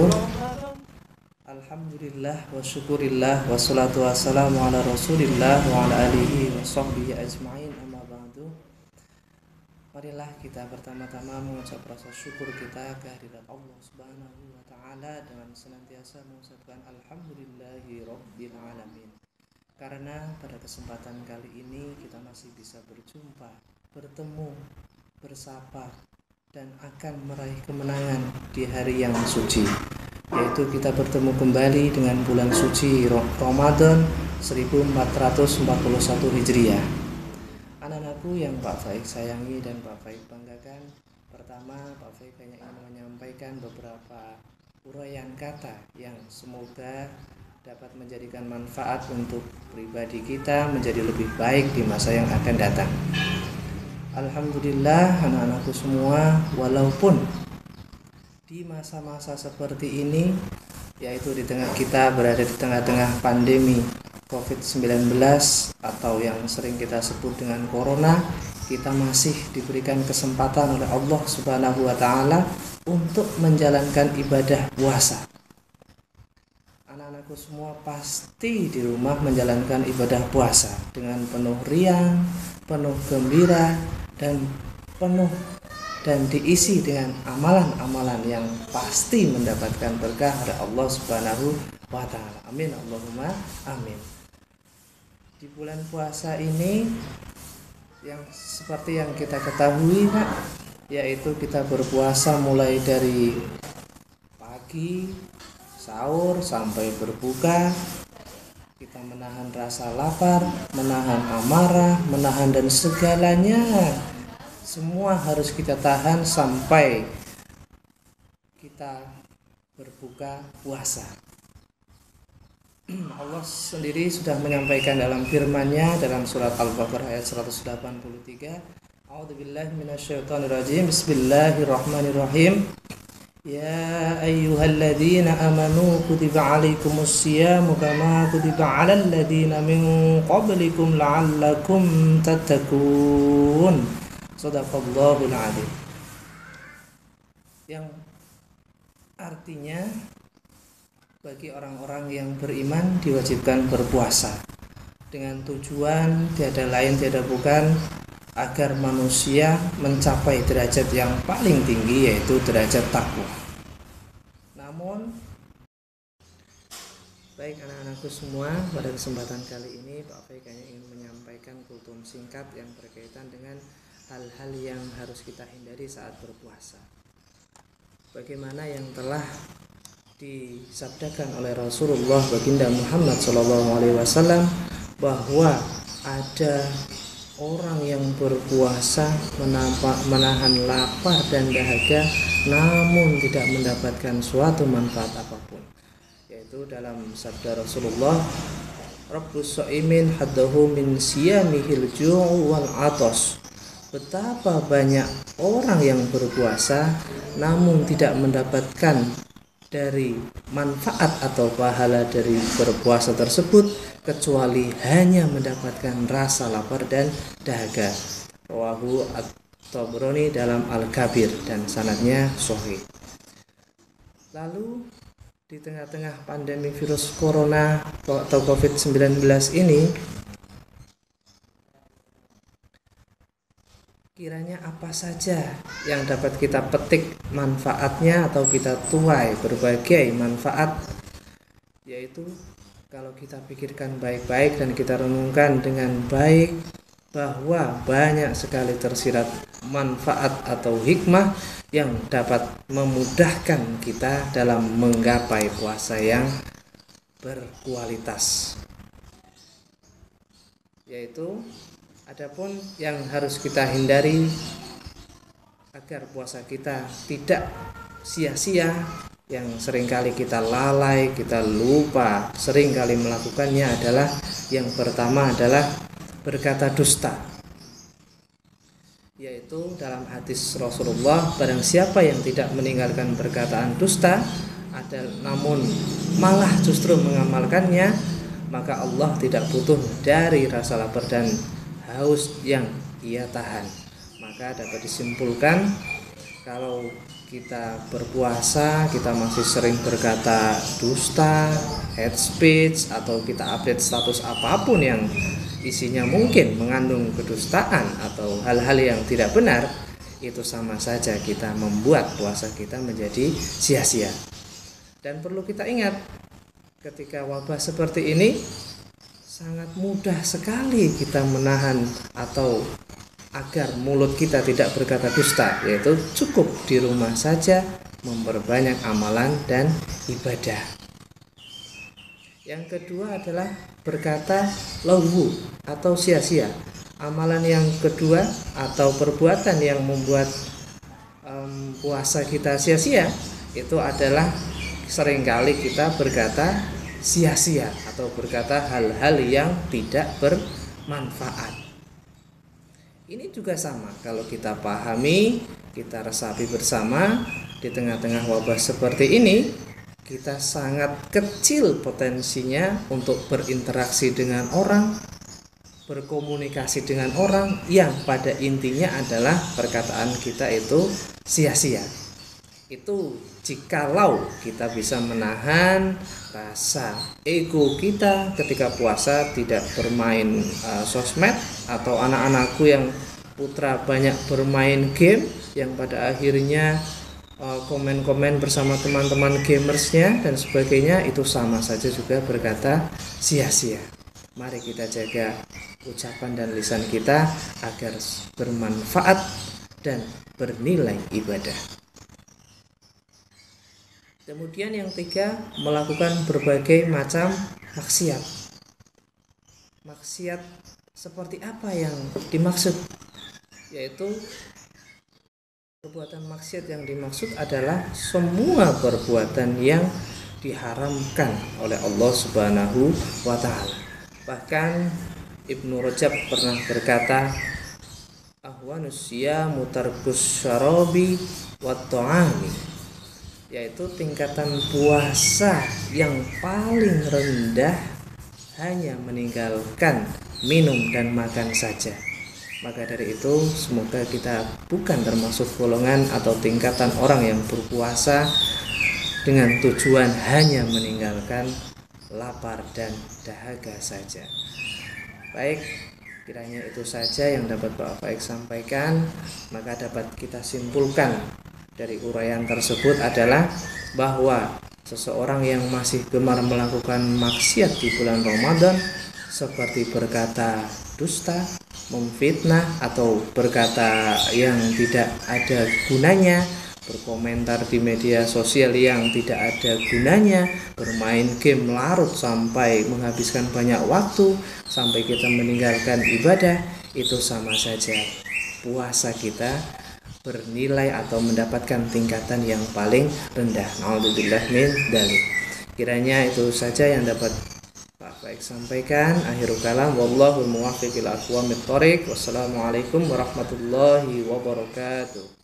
wabarakatuh. Alhamdulillah wa syukurillah wassalatu wassalamu ala rasulillah wa ala alihi wa sahbihi ajma'in, amma ba'du. Marilah kita pertama-tama mengucap rasa syukur kita kehadirat Allah subhanahu wa ta'ala dengan senantiasa mengucapkan alhamdulillahi rabbil alamin. Karena pada kesempatan kali ini kita masih bisa berjumpa, bertemu, bersapa, dan akan meraih kemenangan di hari yang suci, yaitu kita bertemu kembali dengan bulan suci Ramadan 1441 Hijriah. Anak-anakku yang Pak Faik sayangi dan Pak Faik banggakan, pertama Pak Faik hanya ingin menyampaikan beberapa uraian kata yang semoga dapat menjadikan manfaat untuk pribadi kita menjadi lebih baik di masa yang akan datang. Alhamdulillah anak-anakku semua, walaupun di masa-masa seperti ini, yaitu di tengah kita berada di tengah-tengah pandemi COVID-19 atau yang sering kita sebut dengan Corona, kita masih diberikan kesempatan oleh Allah Subhanahu wa Ta'ala untuk menjalankan ibadah puasa. Anak-anakku semua pasti di rumah menjalankan ibadah puasa dengan penuh riang, penuh gembira, dan penuh dan diisi dengan amalan-amalan yang pasti mendapatkan berkah dari Allah Subhanahu wa Ta'ala. Amin Allahumma amin. Di bulan puasa ini yang seperti yang kita ketahui, yaitu kita berpuasa mulai dari pagi sahur sampai berbuka. Kita menahan rasa lapar, menahan amarah, menahan dan segalanya. Semua harus kita tahan sampai kita berbuka puasa. Allah sendiri sudah menyampaikan dalam firman-Nya dalam surat Al-Baqarah ayat 183. A'udzubillahi minasyaitonirrajim. Bismillahirrahmanirrahim. Ya ayyuhalladzina amanu kutiba alaikumus siyamu kama kutiba alal ladzina min qablikum la'allakum tattaqun. Shadaqallahul adzim. Yang artinya bagi orang-orang yang beriman diwajibkan berpuasa dengan tujuan tiada lain tiada bukan agar manusia mencapai derajat yang paling tinggi, yaitu derajat takwa. Namun, baik anak-anakku semua, pada kesempatan kali ini Pak Faik hanya ingin menyampaikan kultum singkat yang berkaitan dengan hal-hal yang harus kita hindari saat berpuasa. Bagaimana yang telah disabdakan oleh Rasulullah baginda Muhammad SAW bahwa ada orang yang berpuasa menahan lapar dan dahaga namun tidak mendapatkan suatu manfaat apapun, yaitu dalam sabda Rasulullah, Rabbus sha'imin haddahu min siyamihil ju'u wal atos. Betapa banyak orang yang berpuasa namun tidak mendapatkan dari manfaat atau pahala dari berpuasa tersebut kecuali hanya mendapatkan rasa lapar dan dahaga. Rawahu at-Tabrani dalam Al-Kabir dan sanadnya sahih. Lalu di tengah-tengah pandemi virus corona atau COVID-19 ini, kiranya apa saja yang dapat kita petik manfaatnya atau kita tuai berbagai manfaat, yaitu kalau kita pikirkan baik-baik dan kita renungkan dengan baik bahwa banyak sekali tersirat manfaat atau hikmah yang dapat memudahkan kita dalam menggapai puasa yang berkualitas. Yaitu adapun yang harus kita hindari agar puasa kita tidak sia-sia, yang seringkali kita lalai, kita lupa, seringkali melakukannya adalah yang pertama adalah berkata dusta. Yaitu dalam hadis Rasulullah, barang siapa yang tidak meninggalkan perkataan dusta namun malah justru mengamalkannya, maka Allah tidak butuh dari rasa lapar dan haus yang ia tahan. Maka dapat disimpulkan Kalau kita berpuasa, kita masih sering berkata dusta, hate speech, atau kita update status apapun yang isinya mungkin mengandung kedustaan atau hal-hal yang tidak benar, itu sama saja kita membuat puasa kita menjadi sia-sia. Dan perlu kita ingat, ketika wabah seperti ini, sangat mudah sekali kita menahan atau agar mulut kita tidak berkata dusta, yaitu cukup di rumah saja memperbanyak amalan dan ibadah. Yang kedua adalah berkata laghu atau sia-sia. Amalan yang kedua atau perbuatan yang membuat puasa kita sia-sia itu adalah seringkali kita berkata sia-sia atau berkata hal-hal yang tidak bermanfaat. Ini juga sama, kalau kita pahami, kita resapi bersama, di tengah-tengah wabah seperti ini, kita sangat kecil potensinya untuk berinteraksi dengan orang, berkomunikasi dengan orang yang pada intinya adalah perkataan kita itu sia-sia. Itu jikalau kita bisa menahan rasa ego kita ketika puasa, tidak bermain sosmed, atau anak-anakku yang putra banyak bermain game yang pada akhirnya komen-komen bersama teman-teman gamersnya dan sebagainya, itu sama saja juga berkata sia-sia. Mari kita jaga ucapan dan lisan kita agar bermanfaat dan bernilai ibadah. Kemudian yang tiga, melakukan berbagai macam maksiat. Maksiat seperti apa yang dimaksud? Yaitu perbuatan maksiat yang dimaksud adalah semua perbuatan yang diharamkan oleh Allah Subhanahu wa ta'ala. Bahkan Ibnu Rajab pernah berkata, ahwanus siyamu tarkus syarabi wat ta'ami, yaitu tingkatan puasa yang paling rendah hanya meninggalkan minum dan makan saja. Maka dari itu, semoga kita bukan termasuk golongan atau tingkatan orang yang berpuasa dengan tujuan hanya meninggalkan lapar dan dahaga saja. Baik, kiranya itu saja yang dapat Pak Faik sampaikan. Maka dapat kita simpulkan dari uraian tersebut adalah bahwa seseorang yang masih gemar melakukan maksiat di bulan Ramadan, seperti berkata dusta, memfitnah, atau berkata yang tidak ada gunanya, berkomentar di media sosial yang tidak ada gunanya, bermain game larut sampai menghabiskan banyak waktu sampai kita meninggalkan ibadah, itu sama saja puasa kita bernilai atau mendapatkan tingkatan yang paling rendah. Naudzubillah min dzalik. Kiranya itu saja yang dapat Pak Faik sampaikan. Akhirul kalam, wallahul muwaffiq ila aqwamit thoriq. Wassalamualaikum warahmatullahi wabarakatuh.